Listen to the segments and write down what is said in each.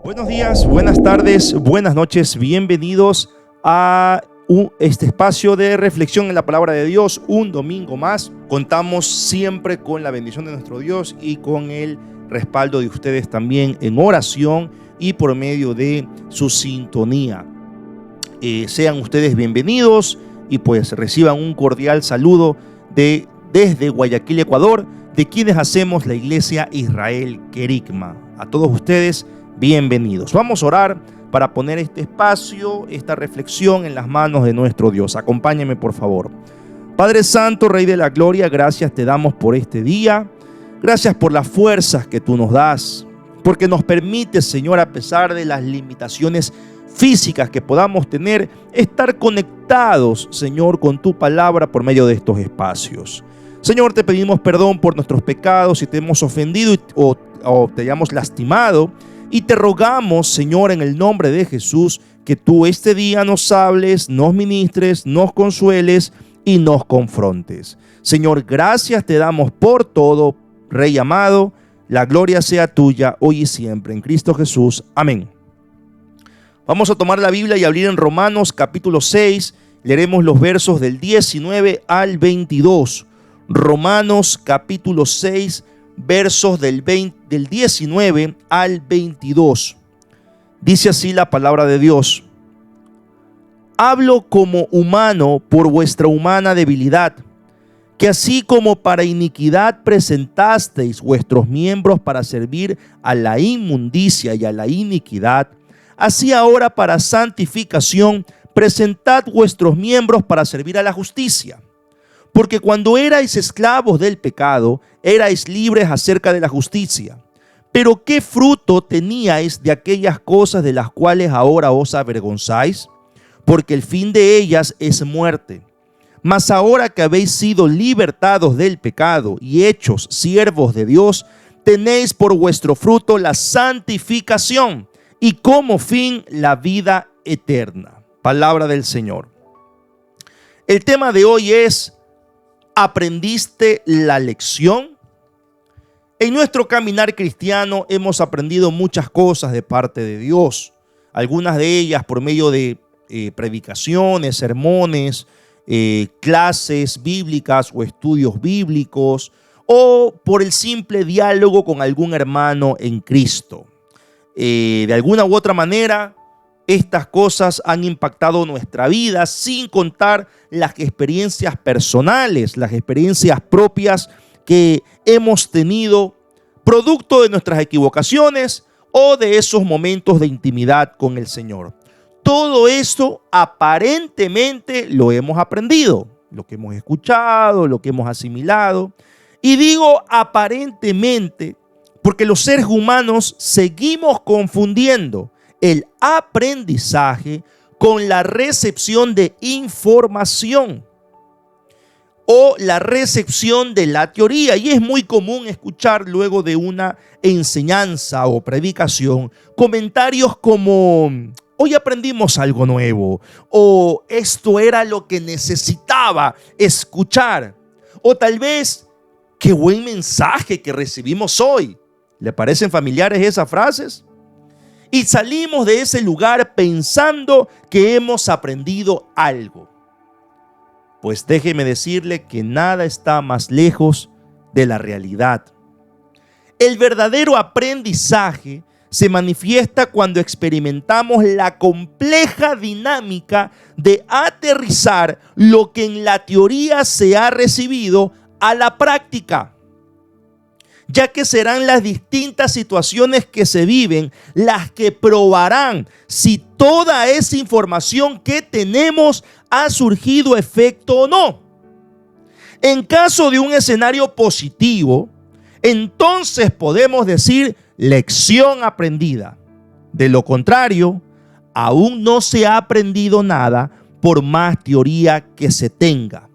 Buenos días, buenas tardes, buenas noches, bienvenidos a este espacio de reflexión en la palabra de Dios, un domingo más. Contamos siempre con la bendición de nuestro Dios y con el respaldo de ustedes también en oración y por medio de su sintonía. Sean ustedes bienvenidos y pues reciban un cordial saludo desde Guayaquil, Ecuador, de quienes hacemos la Iglesia Israel Querigma. A todos ustedes, bienvenidos. Vamos a orar para poner este espacio, esta reflexión en las manos de nuestro Dios. Acompáñenme, por favor. Padre Santo, Rey de la Gloria, gracias te damos por este día. Gracias por las fuerzas que tú nos das, porque nos permites, Señor, a pesar de las limitaciones físicas que podamos tener, estar conectados, Señor, con tu palabra por medio de estos espacios. Señor, te pedimos perdón por nuestros pecados si te hemos ofendido o te hayamos lastimado. Y te rogamos, Señor, en el nombre de Jesús, que tú este día nos hables, nos ministres, nos consueles y nos confrontes. Señor, gracias te damos por todo, Rey amado. La gloria sea tuya hoy y siempre. En Cristo Jesús. Amén. Vamos a tomar la Biblia y abrir en Romanos capítulo 6. Leeremos los versos del 19 al 22. Romanos capítulo 6, versos del 19 al 22. Dice así la palabra de Dios: hablo como humano por vuestra humana debilidad, que así como para iniquidad presentasteis vuestros miembros para servir a la inmundicia y a la iniquidad, así ahora para santificación presentad vuestros miembros para servir a la justicia. Porque cuando erais esclavos del pecado, erais libres acerca de la justicia. Pero ¿qué fruto teníais de aquellas cosas de las cuales ahora os avergonzáis? Porque el fin de ellas es muerte. Mas ahora que habéis sido libertados del pecado y hechos siervos de Dios, tenéis por vuestro fruto la santificación y como fin la vida eterna. Palabra del Señor. El tema de hoy es: ¿aprendiste la lección? En nuestro caminar cristiano hemos aprendido muchas cosas de parte de Dios. Algunas de ellas por medio de predicaciones, sermones, clases bíblicas o estudios bíblicos, o por el simple diálogo con algún hermano en Cristo. De alguna u otra manera, estas cosas han impactado nuestra vida, sin contar las experiencias personales, las experiencias propias que hemos tenido producto de nuestras equivocaciones o de esos momentos de intimidad con el Señor. Todo esto aparentemente lo hemos aprendido, lo que hemos escuchado, lo que hemos asimilado. Y digo aparentemente porque los seres humanos seguimos confundiendo el aprendizaje con la recepción de información o la recepción de la teoría. Y es muy común escuchar luego de una enseñanza o predicación comentarios como: hoy aprendimos algo nuevo, o esto era lo que necesitaba escuchar, o tal vez qué buen mensaje que recibimos hoy. ¿Le parecen familiares esas frases? Y salimos de ese lugar pensando que hemos aprendido algo. Pues déjeme decirle que nada está más lejos de la realidad. El verdadero aprendizaje se manifiesta cuando experimentamos la compleja dinámica de aterrizar lo que en la teoría se ha recibido a la práctica, ya que serán las distintas situaciones que se viven las que probarán si toda esa información que tenemos ha surgido efecto o no. En caso de un escenario positivo, entonces podemos decir lección aprendida. De lo contrario, aún no se ha aprendido nada por más teoría que se tenga.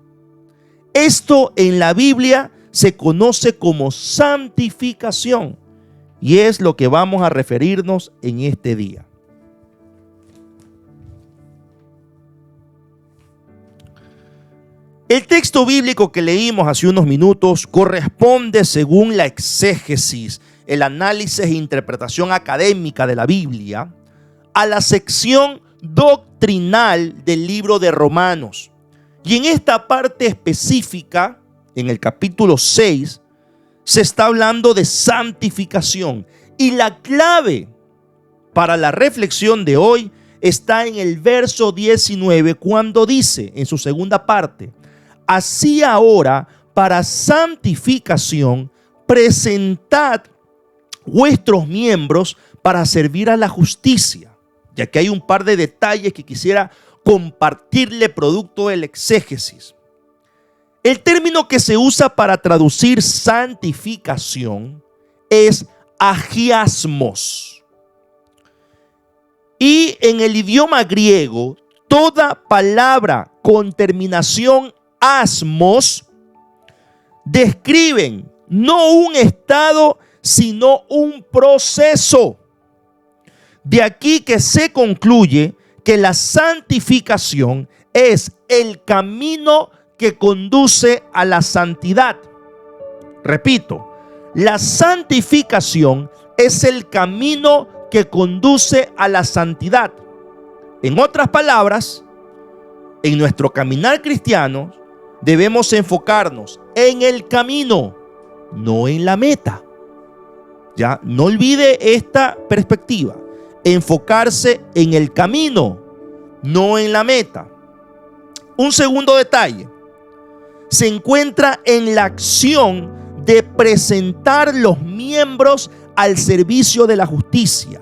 Esto en la Biblia se conoce como santificación y es lo que vamos a referirnos en este día. El texto bíblico que leímos hace unos minutos corresponde, según la exégesis el análisis e interpretación académica de la Biblia, a la sección doctrinal del libro de Romanos. Y en esta parte específica, en el capítulo 6, se está hablando de santificación. Y la clave para la reflexión de hoy está en el verso 19, cuando dice en su segunda parte: así ahora, para santificación, presentad vuestros miembros para servir a la justicia. Ya que hay un par de detalles que quisiera compartirle producto del exégesis. El término que se usa para traducir santificación es agiasmos. Y en el idioma griego, toda palabra con terminación asmos describen no un estado, sino un proceso. De aquí que se concluye que la santificación es el camino que conduce a la santidad. Repito, la santificación es el camino que conduce a la santidad. En otras palabras, en nuestro caminar cristiano debemos enfocarnos en el camino, no en la meta. Ya, no olvide esta perspectiva. Enfocarse en el camino, no en la meta. Un segundo detalle se encuentra en la acción de presentar los miembros al servicio de la justicia,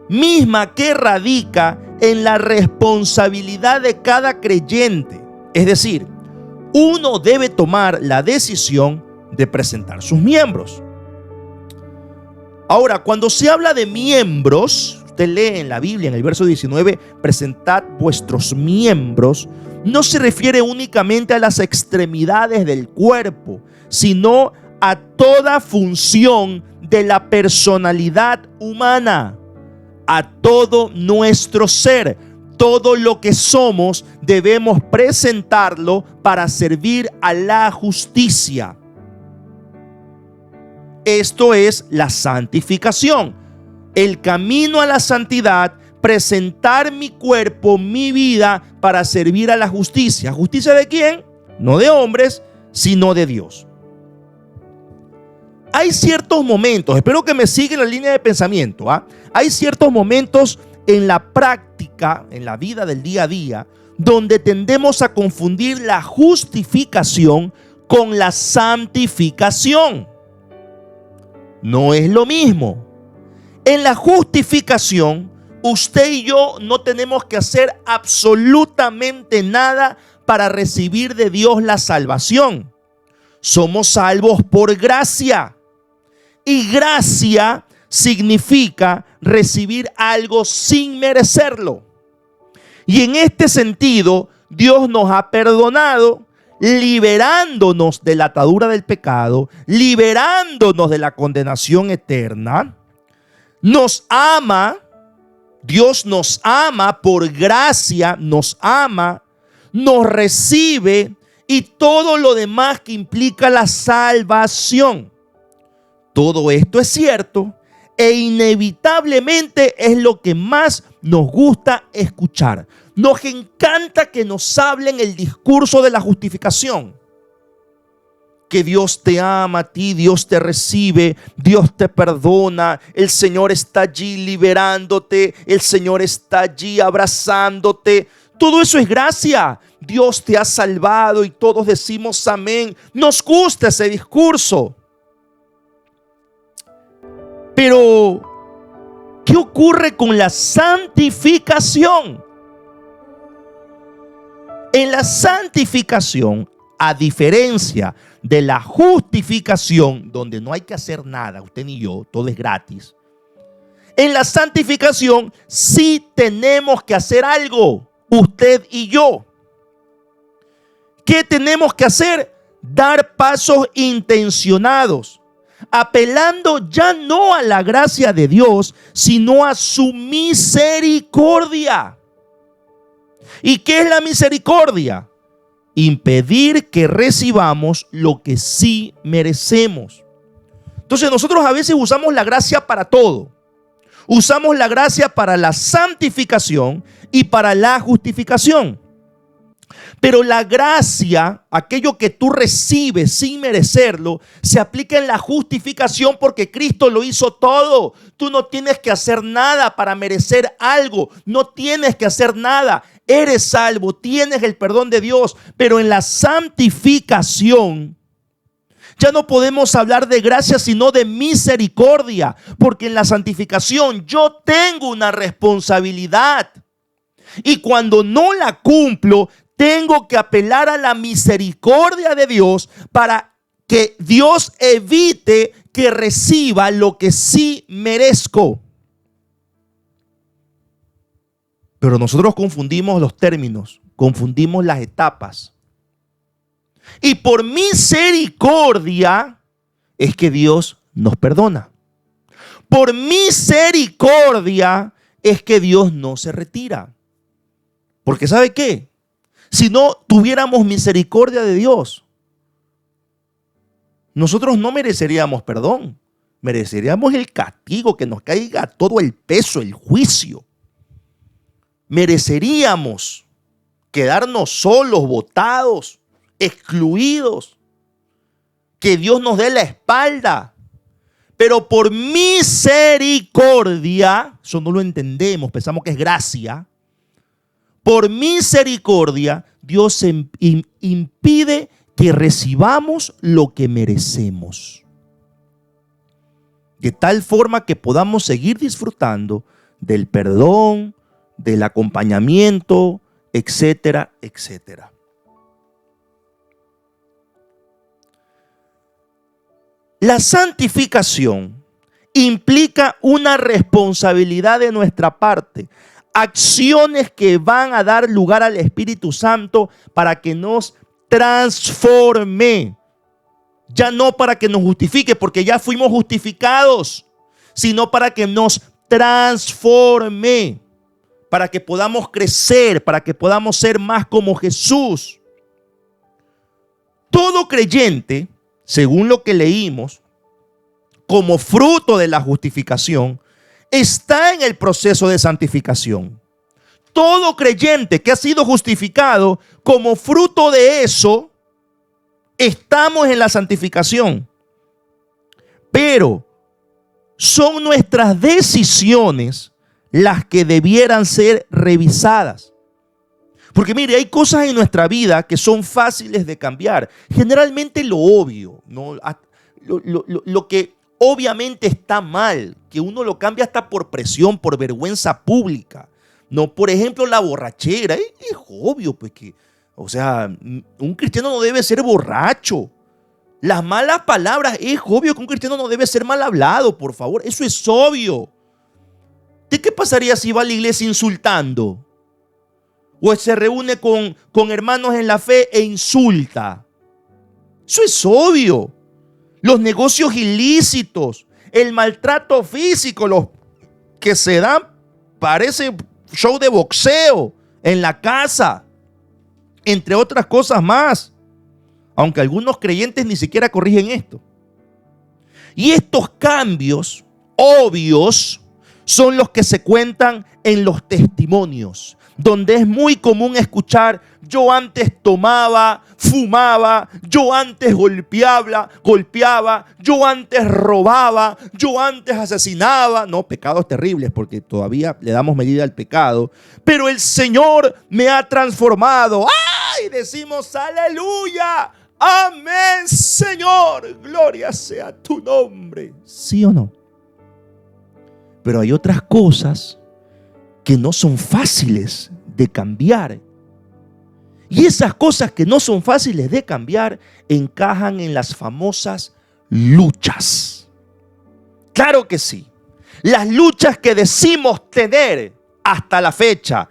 misma que radica en la responsabilidad de cada creyente. Es decir, uno debe tomar la decisión de presentar sus miembros. Ahora, cuando se habla de miembros, usted lee en la Biblia, en el verso 19, presentad vuestros miembros, no se refiere únicamente a las extremidades del cuerpo, sino a toda función de la personalidad humana, a todo nuestro ser. Todo lo que somos debemos presentarlo para servir a la justicia. Esto es la santificación, el camino a la santidad, presentar mi cuerpo, mi vida para servir a la justicia. ¿Justicia de quién? No de hombres, sino de Dios. Hay ciertos momentos, espero que me sigan la línea de pensamiento, hay ciertos momentos en la práctica, en la vida del día a día, donde tendemos a confundir la justificación con la santificación. No es lo mismo. En la justificación, usted y yo no tenemos que hacer absolutamente nada para recibir de Dios la salvación. Somos salvos por gracia. Y gracia significa recibir algo sin merecerlo. Y en este sentido, Dios nos ha perdonado, liberándonos de la atadura del pecado, liberándonos de la condenación eterna. Nos ama, Dios nos ama por gracia, nos ama, nos recibe y todo lo demás que implica la salvación. Todo esto es cierto e inevitablemente es lo que más nos gusta escuchar. Nos encanta que nos hablen el discurso de la justificación. Que Dios te ama a ti, Dios te recibe, Dios te perdona, el Señor está allí liberándote, el Señor está allí abrazándote. Todo eso es gracia. Dios te ha salvado y todos decimos amén. Nos gusta ese discurso. Pero, ¿qué ocurre con la santificación? En la santificación, a diferencia de la justificación, donde no hay que hacer nada, usted ni yo, todo es gratis. En la santificación sí tenemos que hacer algo, usted y yo. ¿Qué tenemos que hacer? Dar pasos intencionados, apelando ya no a la gracia de Dios, sino a su misericordia. ¿Y qué es la misericordia? Impedir que recibamos lo que sí merecemos. Entonces nosotros a veces usamos la gracia para todo. Usamos la gracia para la santificación y para la justificación. Pero la gracia, aquello que tú recibes sin merecerlo, se aplica en la justificación porque Cristo lo hizo todo. Tú no tienes que hacer nada para merecer algo. No tienes que hacer nada. Eres salvo, tienes el perdón de Dios. Pero en la santificación ya no podemos hablar de gracia sino de misericordia. Porque en la santificación yo tengo una responsabilidad. Y cuando no la cumplo, tengo que apelar a la misericordia de Dios para que Dios evite que reciba lo que sí merezco. Pero nosotros confundimos los términos, confundimos las etapas. Y por misericordia es que Dios nos perdona. Por misericordia es que Dios no se retira. Porque ¿sabe qué? Si no tuviéramos misericordia de Dios, nosotros no mereceríamos perdón. Mereceríamos el castigo, que nos caiga todo el peso, el juicio. Mereceríamos quedarnos solos, botados, excluidos. Que Dios nos dé la espalda. Pero por misericordia, eso no lo entendemos, pensamos que es gracia. Por misericordia, Dios impide que recibamos lo que merecemos. De tal forma que podamos seguir disfrutando del perdón, del acompañamiento, etcétera, etcétera. La santificación implica una responsabilidad de nuestra parte. Acciones que van a dar lugar al Espíritu Santo para que nos transforme. Ya no para que nos justifique, porque ya fuimos justificados, sino para que nos transforme, para que podamos crecer, para que podamos ser más como Jesús. Todo creyente, según lo que leímos, como fruto de la justificación, está en el proceso de santificación. Todo creyente que ha sido justificado, como fruto de eso, estamos en la santificación. Pero son nuestras decisiones las que debieran ser revisadas. Porque mire, hay cosas en nuestra vida que son fáciles de cambiar. Generalmente lo obvio, ¿no? Lo que obviamente está mal, que uno lo cambia hasta por presión, por vergüenza pública. No, por ejemplo, la borrachera. Es obvio, pues que, o sea, un cristiano no debe ser borracho. Las malas palabras, es obvio que un cristiano no debe ser mal hablado, por favor. Eso es obvio. ¿De qué pasaría si va a la iglesia insultando? O se reúne con hermanos en la fe e insulta. Eso es obvio. Los negocios ilícitos, el maltrato físico, los que se dan, parece show de boxeo en la casa, entre otras cosas más. Aunque algunos creyentes ni siquiera corrigen esto. Y estos cambios obvios son los que se cuentan en los testimonios, donde es muy común escuchar: yo antes tomaba, fumaba, yo antes golpeaba, yo antes robaba, yo antes asesinaba. No, pecados terribles, porque todavía le damos medida al pecado. Pero el Señor me ha transformado. ¡Ay! Decimos aleluya. Amén, Señor. Gloria sea tu nombre. ¿Sí o no? Pero hay otras cosas que no son fáciles de cambiar. Y esas cosas que no son fáciles de cambiar encajan en las famosas luchas. Claro que sí. Las luchas que decimos tener hasta la fecha.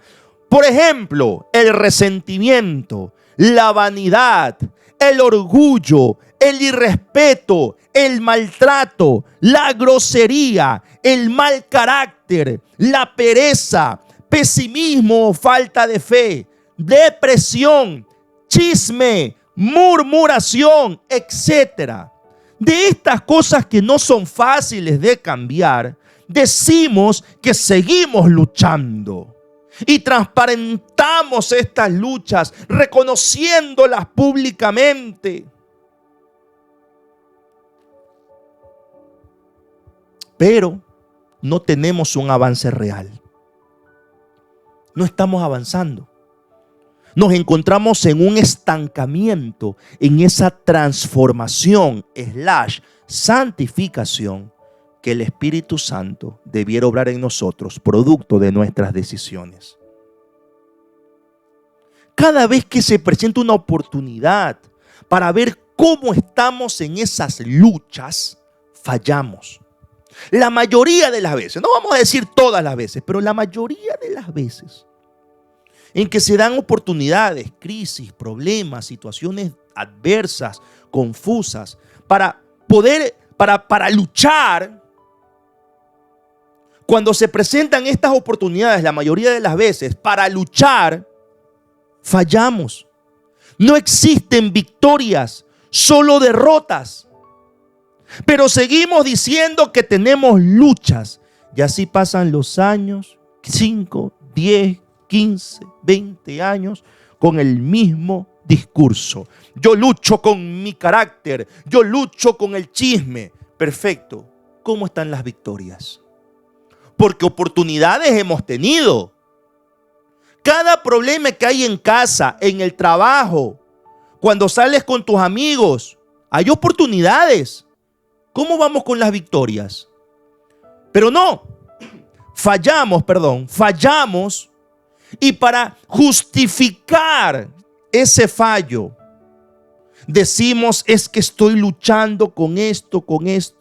Por ejemplo, el resentimiento, la vanidad, el orgullo, el irrespeto, el maltrato, la grosería, el mal carácter, la pereza, pesimismo o falta de fe, depresión, chisme, murmuración, etc. de estas cosas que no son fáciles de cambiar, decimos que seguimos luchando y transparentamos estas luchas, reconociéndolas públicamente. Pero no tenemos un avance real. No estamos avanzando. Nos encontramos en un estancamiento, en esa transformación / santificación que el Espíritu Santo debiera obrar en nosotros, producto de nuestras decisiones. Cada vez que se presenta una oportunidad para ver cómo estamos en esas luchas, fallamos. La mayoría de las veces, no vamos a decir todas las veces, pero la mayoría de las veces en que se dan oportunidades, crisis, problemas, situaciones adversas, confusas, para luchar. Cuando se presentan estas oportunidades, la mayoría de las veces, para luchar, fallamos. No existen victorias, solo derrotas. Pero seguimos diciendo que tenemos luchas. Y así pasan los años, 5, 10, 15, 20 años, con el mismo discurso. Yo lucho con mi carácter, yo lucho con el chisme. Perfecto. ¿Cómo están las victorias? Porque oportunidades hemos tenido. Cada problema que hay en casa, en el trabajo, cuando sales con tus amigos, hay oportunidades. ¿Cómo vamos con las victorias? Pero no, fallamos. Y para justificar ese fallo, decimos es que estoy luchando con esto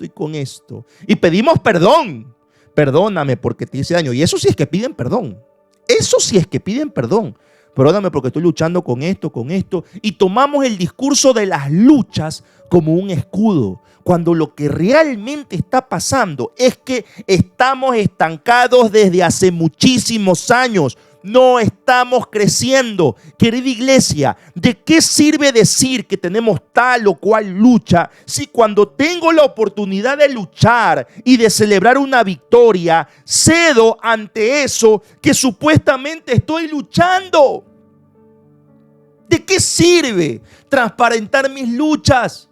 y con esto. Y pedimos perdón. Perdóname porque te hice daño. Y eso sí es que piden perdón. Perdóname porque estoy luchando con esto. Y tomamos el discurso de las luchas como un escudo, cuando lo que realmente está pasando es que estamos estancados desde hace muchísimos años. No estamos creciendo. Querida iglesia, ¿de qué sirve decir que tenemos tal o cual lucha si cuando tengo la oportunidad de luchar y de celebrar una victoria, cedo ante eso que supuestamente estoy luchando? ¿De qué sirve transparentar mis luchas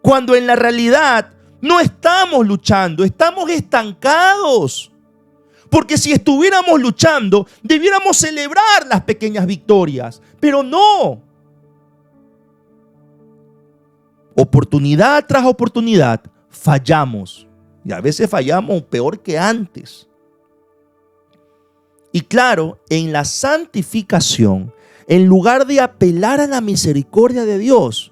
cuando en la realidad no estamos luchando, estamos estancados? Porque si estuviéramos luchando, debiéramos celebrar las pequeñas victorias, pero no. Oportunidad tras oportunidad, fallamos. Y a veces fallamos peor que antes. Y claro, en la santificación, en lugar de apelar a la misericordia de Dios,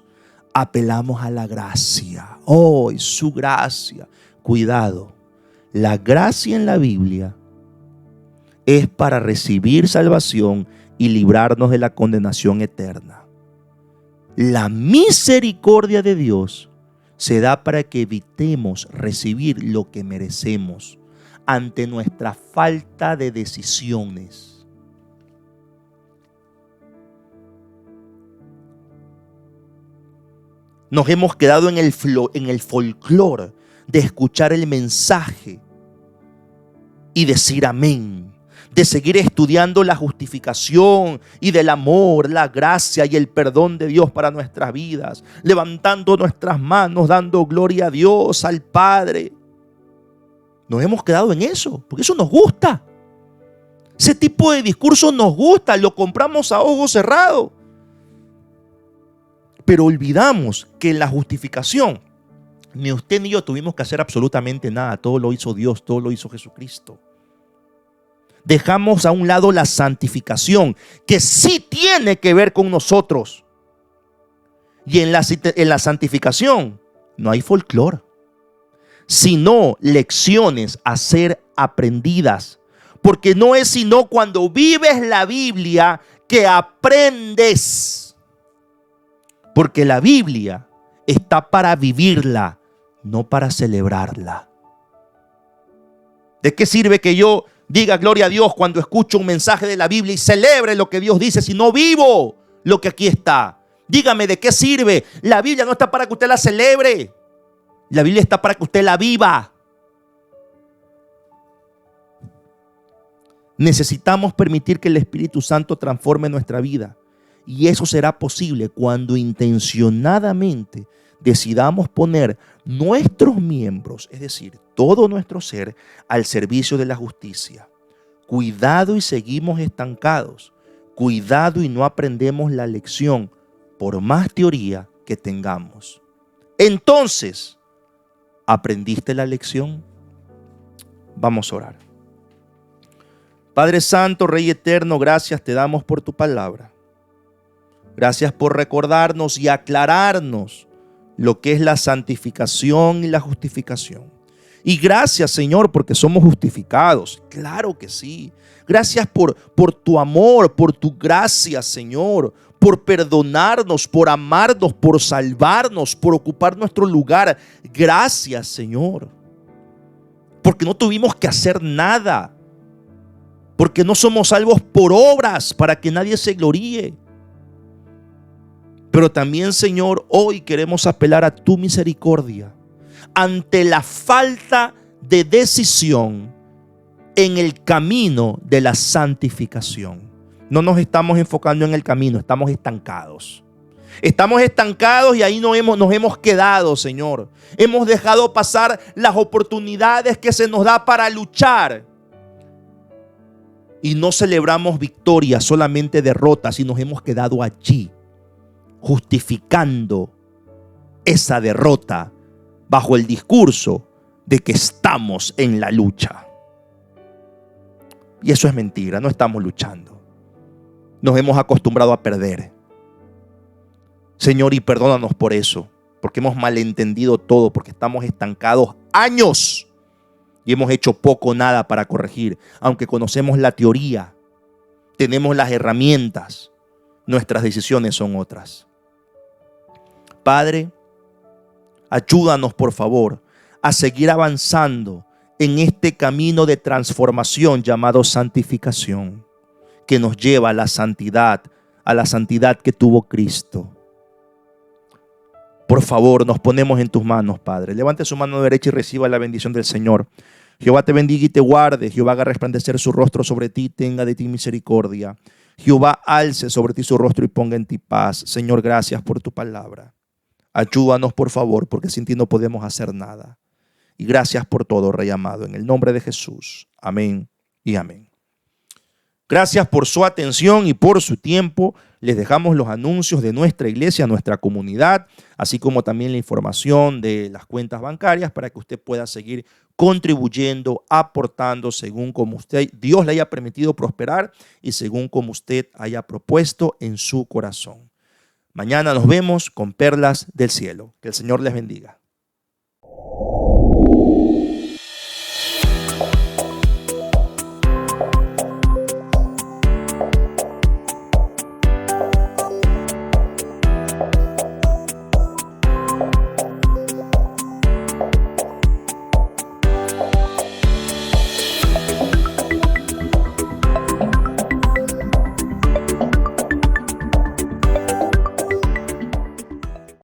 apelamos a la gracia. Oh, su gracia. Cuidado, la gracia en la Biblia es para recibir salvación y librarnos de la condenación eterna. La misericordia de Dios se da para que evitemos recibir lo que merecemos ante nuestra falta de decisiones. Nos hemos quedado en el folclore de escuchar el mensaje y decir amén, de seguir estudiando la justificación y del amor, la gracia y el perdón de Dios para nuestras vidas, levantando nuestras manos, dando gloria a Dios, al Padre. Nos hemos quedado en eso, porque eso nos gusta. Ese tipo de discurso nos gusta, lo compramos a ojos cerrados. Pero olvidamos que en la justificación, ni usted ni yo tuvimos que hacer absolutamente nada. Todo lo hizo Dios, todo lo hizo Jesucristo. Dejamos a un lado la santificación, que sí tiene que ver con nosotros. Y en la santificación no hay folclore, sino lecciones a ser aprendidas. Porque no es sino cuando vives la Biblia que aprendes. Porque la Biblia está para vivirla, no para celebrarla. ¿De qué sirve que yo diga gloria a Dios cuando escucho un mensaje de la Biblia y celebre lo que Dios dice si no vivo lo que aquí está? Dígame, ¿de qué sirve? La Biblia no está para que usted la celebre. La Biblia está para que usted la viva. Necesitamos permitir que el Espíritu Santo transforme nuestra vida. Y eso será posible cuando intencionadamente decidamos poner nuestros miembros, es decir, todo nuestro ser, al servicio de la justicia. Cuidado y seguimos estancados. Cuidado y no aprendemos la lección, por más teoría que tengamos. Entonces, ¿aprendiste la lección? Vamos a orar. Padre Santo, Rey Eterno, gracias te damos por tu palabra. Gracias por recordarnos y aclararnos lo que es la santificación y la justificación. Y gracias, Señor, porque somos justificados. Claro que sí. Gracias por tu amor, por tu gracia, Señor, por perdonarnos, por amarnos, por salvarnos, por ocupar nuestro lugar. Gracias, Señor, porque no tuvimos que hacer nada, porque no somos salvos por obras para que nadie se gloríe. Pero también, Señor, hoy queremos apelar a tu misericordia ante la falta de decisión en el camino de la santificación. No nos estamos enfocando en el camino, estamos estancados. Estamos estancados y ahí nos hemos quedado, Señor. Hemos dejado pasar las oportunidades que se nos da para luchar. Y no celebramos victorias, solamente derrotas, y nos hemos quedado allí, justificando esa derrota bajo el discurso de que estamos en la lucha. Y eso es mentira, no estamos luchando. Nos hemos acostumbrado a perder. Señor, y perdónanos por eso, porque hemos malentendido todo, porque estamos estancados años y hemos hecho poco o nada para corregir. Aunque conocemos la teoría, tenemos las herramientas, nuestras decisiones son otras. Padre, ayúdanos por favor a seguir avanzando en este camino de transformación llamado santificación, que nos lleva a la santidad que tuvo Cristo. Por favor, nos ponemos en tus manos, Padre. Levante su mano derecha y reciba la bendición del Señor. Jehová te bendiga y te guarde. Jehová haga resplandecer su rostro sobre ti, tenga de ti misericordia. Jehová alce sobre ti su rostro y ponga en ti paz. Señor, gracias por tu palabra. Ayúdanos, por favor, porque sin ti no podemos hacer nada. Y gracias por todo, Rey amado, en el nombre de Jesús. Amén y amén. Gracias por su atención y por su tiempo. Les dejamos los anuncios de nuestra iglesia, nuestra comunidad, así como también la información de las cuentas bancarias para que usted pueda seguir contribuyendo, aportando según como Dios le haya permitido prosperar y según como usted haya propuesto en su corazón. Mañana nos vemos con perlas del cielo. Que el Señor les bendiga.